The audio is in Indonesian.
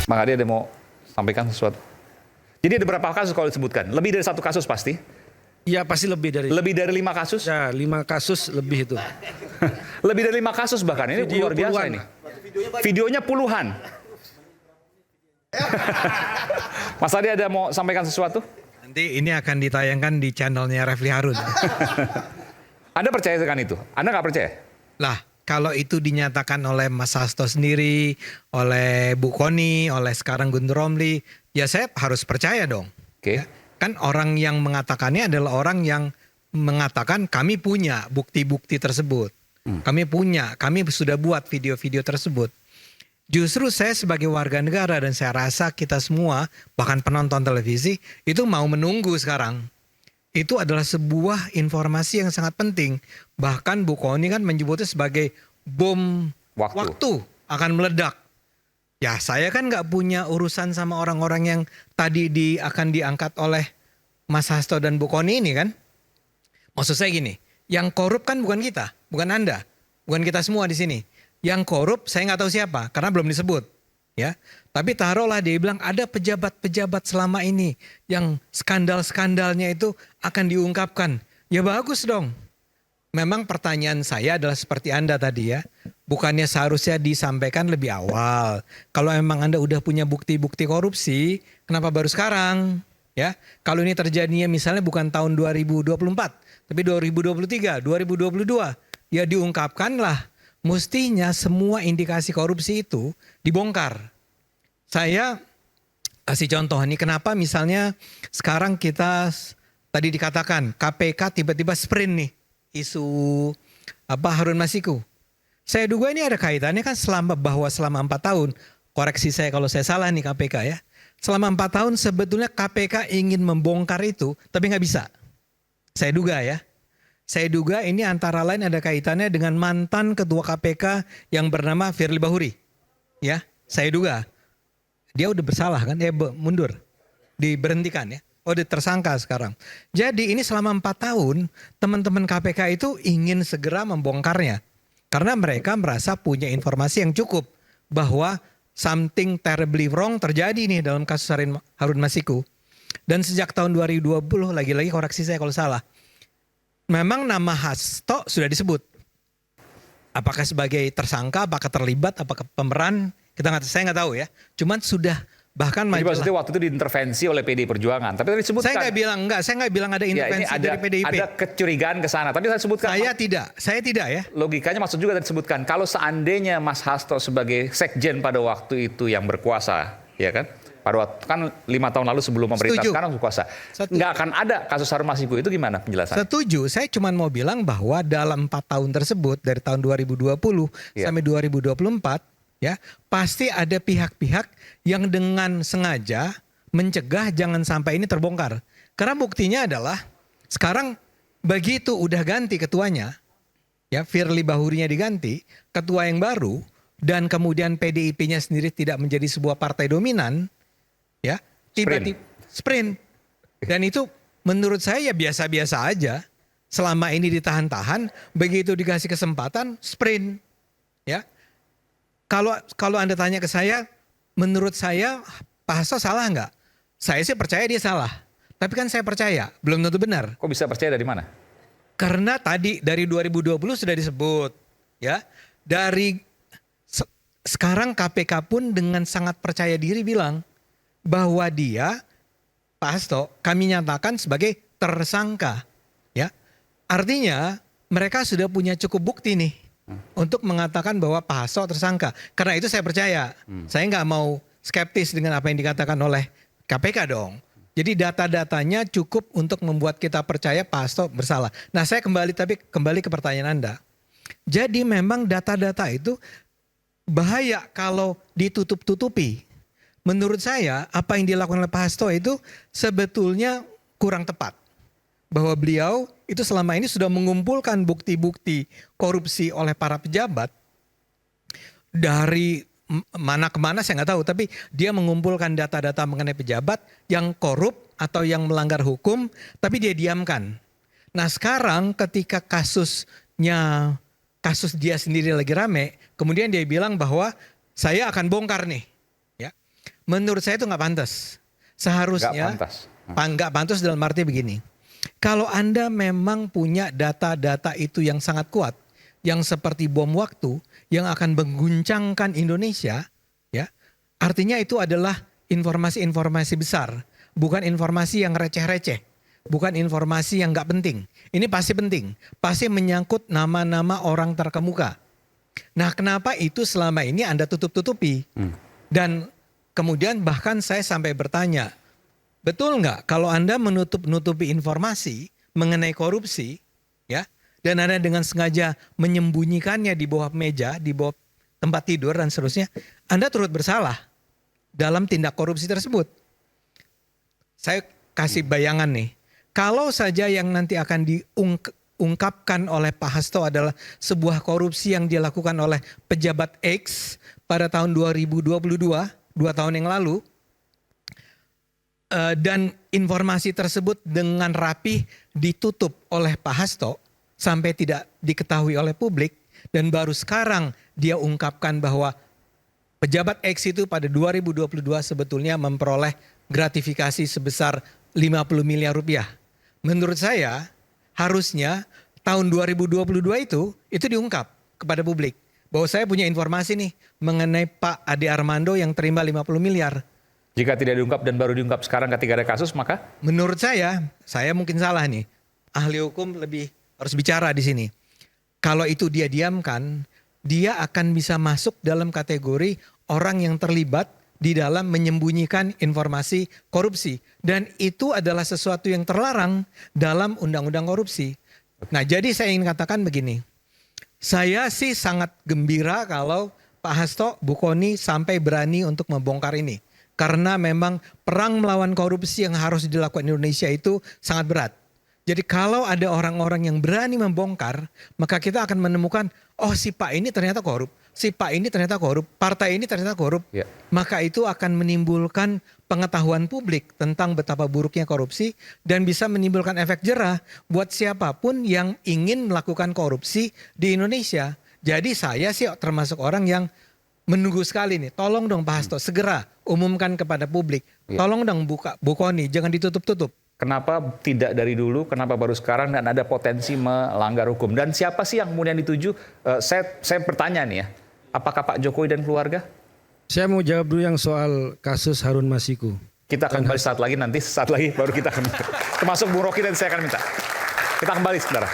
Bang Ade ada mau sampaikan sesuatu? Jadi ada berapa kasus kalau disebutkan? Lebih dari satu kasus pasti? Iya pasti lebih dari. Lebih dari 5 kasus? Ya 5 kasus lebih itu. Lebih dari 5 kasus bahkan, ini Video luar biasa puluhan. ini. Videonya puluhan. Mas Ade ada mau sampaikan sesuatu? Nanti ini akan ditayangkan di channelnya Refli Harun. Anda percaya dengan itu? Anda nggak percaya? Lah, kalau itu dinyatakan oleh Mas Hasto sendiri, oleh Bu Koni, oleh sekarang Guntur Romli, ya saya harus percaya dong. Oke. Kan orang yang mengatakannya adalah orang yang mengatakan kami punya bukti-bukti tersebut. Kami sudah buat video-video tersebut. Justru saya sebagai warga negara dan saya rasa kita semua, bahkan penonton televisi, itu mau menunggu sekarang. Itu adalah sebuah informasi yang sangat penting. Bahkan Bu Koni kan menyebutnya sebagai bom waktu akan meledak. Ya saya kan nggak punya urusan sama orang-orang yang tadi akan diangkat oleh Mas Hasto dan Bu Koni ini kan. Maksud saya gini, yang korup kan bukan kita, bukan Anda, bukan kita semua di sini. Yang korup saya nggak tahu siapa karena belum disebut. Ya, tapi taruhlah dia bilang ada pejabat-pejabat selama ini yang skandal-skandalnya itu akan diungkapkan. Ya bagus dong. Memang pertanyaan saya adalah seperti Anda tadi ya. Bukannya seharusnya disampaikan lebih awal. Kalau memang Anda udah punya bukti-bukti korupsi, kenapa baru sekarang? Ya, kalau ini terjadinya misalnya bukan tahun 2024, tapi 2023, 2022, ya diungkapkanlah. Mestinya semua indikasi korupsi itu dibongkar. Saya kasih contoh nih kenapa misalnya sekarang kita tadi dikatakan KPK tiba-tiba sprint nih isu Harun Masiku. Saya duga ini ada kaitannya kan selama 4 tahun, koreksi saya kalau saya salah nih KPK ya. Selama 4 tahun sebetulnya KPK ingin membongkar itu tapi nggak bisa. Saya duga ya. Saya duga ini antara lain ada kaitannya dengan mantan ketua KPK yang bernama Firly Bahuri. Ya, saya duga. Dia udah bersalah kan, mundur. Diberhentikan ya. Oh, dia tersangka sekarang. Jadi ini selama 4 tahun teman-teman KPK itu ingin segera membongkarnya. Karena mereka merasa punya informasi yang cukup bahwa something terribly wrong terjadi nih dalam kasus Harun Masiku. Dan sejak tahun 2020, lagi-lagi koreksi saya kalau salah. Memang nama Hasto sudah disebut. Apakah sebagai tersangka, apakah terlibat, apakah pemeran, saya nggak tahu ya. Cuman sudah bahkan Jadi maksudnya waktu itu diintervensi oleh PDI Perjuangan. Tapi tadi disebutkan. Saya nggak bilang ada intervensi dari PDIP. Ada kecurigaan ke sana. Tapi saya sebutkan. Saya tidak ya. Logikanya maksud juga tadi disebutkan. Kalau seandainya Mas Hasto sebagai sekjen pada waktu itu yang berkuasa, ya kan? Pada waktu kan 5 tahun lalu sebelum pemerintah sekarang berkuasa, nggak akan ada kasus Harun Masiku itu gimana penjelasannya? Setuju, saya cuma mau bilang bahwa dalam 4 tahun tersebut dari tahun 2020 sampai 2024 ya pasti ada pihak-pihak yang dengan sengaja mencegah jangan sampai ini terbongkar. Karena buktinya adalah sekarang begitu udah ganti ketuanya, ya Firly Bahurinya diganti, ketua yang baru dan kemudian PDIP-nya sendiri tidak menjadi sebuah partai dominan. Ya, tiba-tiba sprint. Dan itu menurut saya ya biasa-biasa aja. Selama ini ditahan-tahan, begitu dikasih kesempatan sprint. Ya. Kalau Anda tanya ke saya, menurut saya Pak Hasto salah nggak? Saya sih percaya dia salah. Tapi kan saya percaya, belum tentu benar. Kok bisa percaya dari mana? Karena tadi dari 2020 sudah disebut, ya. Sekarang KPK pun dengan sangat percaya diri bilang bahwa dia, Pak Hasto, kami nyatakan sebagai tersangka. Ya, artinya mereka sudah punya cukup bukti nih untuk mengatakan bahwa Pak Hasto tersangka. Karena itu saya percaya. Saya nggak mau skeptis dengan apa yang dikatakan oleh KPK dong. Jadi data-datanya cukup untuk membuat kita percaya Pak Hasto bersalah. Nah saya kembali ke pertanyaan Anda. Jadi memang data-data itu bahaya kalau ditutup-tutupi. Menurut saya apa yang dilakukan oleh Pak Hasto itu sebetulnya kurang tepat. Bahwa beliau itu selama ini sudah mengumpulkan bukti-bukti korupsi oleh para pejabat. Dari mana ke mana saya nggak tahu. Tapi dia mengumpulkan data-data mengenai pejabat yang korup atau yang melanggar hukum. Tapi dia diamkan. Nah sekarang ketika kasus dia sendiri lagi rame. Kemudian dia bilang bahwa saya akan bongkar nih. Menurut saya itu nggak pantas. Seharusnya nggak pantas dalam arti begini. Kalau Anda memang punya data-data itu yang sangat kuat, yang seperti bom waktu, yang akan mengguncangkan Indonesia, ya, artinya itu adalah informasi-informasi besar, bukan informasi yang receh-receh, bukan informasi yang nggak penting. Ini pasti penting, pasti menyangkut nama-nama orang terkemuka. Nah, kenapa itu selama ini Anda tutup-tutupi? Dan kemudian bahkan saya sampai bertanya, betul nggak kalau Anda menutup-nutupi informasi mengenai korupsi, ya, dan Anda dengan sengaja menyembunyikannya di bawah meja, di bawah tempat tidur dan seterusnya, Anda turut bersalah dalam tindak korupsi tersebut. Saya kasih bayangan nih, kalau saja yang nanti akan diungkapkan oleh Pak Hasto adalah sebuah korupsi yang dilakukan oleh pejabat X pada tahun 2022, 2 tahun yang lalu, dan informasi tersebut dengan rapih ditutup oleh Pak Hasto sampai tidak diketahui oleh publik, dan baru sekarang dia ungkapkan bahwa pejabat X itu pada 2022 sebetulnya memperoleh gratifikasi sebesar 50 miliar rupiah. Menurut saya harusnya tahun 2022 itu diungkap kepada publik bahwa saya punya informasi nih mengenai Pak Ade Armando yang terima 50 miliar. Jika tidak diungkap dan baru diungkap sekarang ketika ada kasus, maka? Menurut saya mungkin salah nih. Ahli hukum lebih harus bicara di sini. Kalau itu dia diamkan, dia akan bisa masuk dalam kategori orang yang terlibat di dalam menyembunyikan informasi korupsi. Dan itu adalah sesuatu yang terlarang dalam undang-undang korupsi. Nah, jadi saya ingin katakan begini. Saya sih sangat gembira kalau Pak Hasto, Bu Kony sampai berani untuk membongkar ini. Karena memang perang melawan korupsi yang harus dilakukan Indonesia itu sangat berat. Jadi kalau ada orang-orang yang berani membongkar, maka kita akan menemukan, oh si Pak ini ternyata korup, si Pak ini ternyata korup, partai ini ternyata korup. Ya. Maka itu akan menimbulkan pengetahuan publik tentang betapa buruknya korupsi dan bisa menimbulkan efek jerah buat siapapun yang ingin melakukan korupsi di Indonesia. Jadi saya sih termasuk orang yang menunggu sekali nih, tolong dong Pak Hasto segera umumkan kepada publik. Tolong dong Bu Kony, jangan ditutup-tutup. Kenapa tidak dari dulu, kenapa baru sekarang dan ada potensi melanggar hukum? Dan siapa sih yang kemudian dituju? Saya bertanya nih ya, apakah Pak Jokowi dan keluarga? Saya mau jawab dulu yang soal kasus Harun Masiku. Kita akan kembali saat lagi baru kita akan, termasuk Bung Roky dan saya akan minta. Kita kembali saudara.